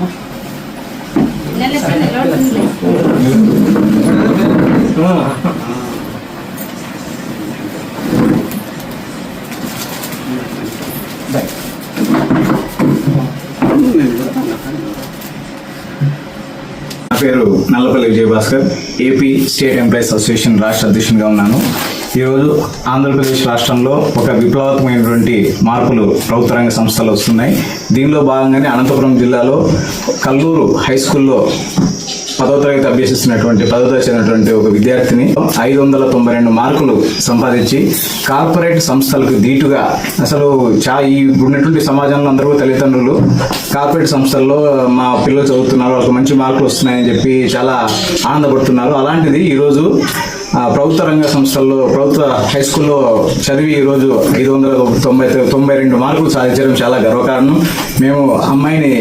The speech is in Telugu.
నా పేరు Nallapalli Vijayabhaskar, AP state employees association రాష్ట్ర అధ్యక్షునిగా ఉన్నాను. ఈరోజు ఆంధ్రప్రదేశ్ రాష్ట్రంలో ఒక విప్లవాత్మకమైనటువంటి మార్పులు ప్రభుత్వ రంగ సంస్థలు వస్తున్నాయి. దీనిలో భాగంగానే అనంతపురం జిల్లాలో కల్లూరు హై స్కూల్లో 10వ తరగతి అభ్యసిస్తున్నటువంటి 10వ తరగతి చదివినటువంటి ఒక విద్యార్థిని 592 మార్కులు సంపాదించి కార్పొరేట్ సంస్థలకు ధీటుగా, అసలు ఈ ఉన్నటువంటి సమాజంలో అందరూ తల్లిదండ్రులు కార్పొరేట్ సంస్థల్లో మా పిల్లలు చదువుతున్నారు, వాళ్ళకి మంచి మార్కులు వస్తున్నాయని చెప్పి చాలా ఆనందపడుతున్నారు. అలాంటిది ఈరోజు ప్రభుత్వ రంగ సంస్థల్లో ప్రభుత్వ హై స్కూల్లో చదివి ఈరోజు 592 మార్కులు సాధించడం చాలా గర్వకారణం. మేము అమ్మాయిని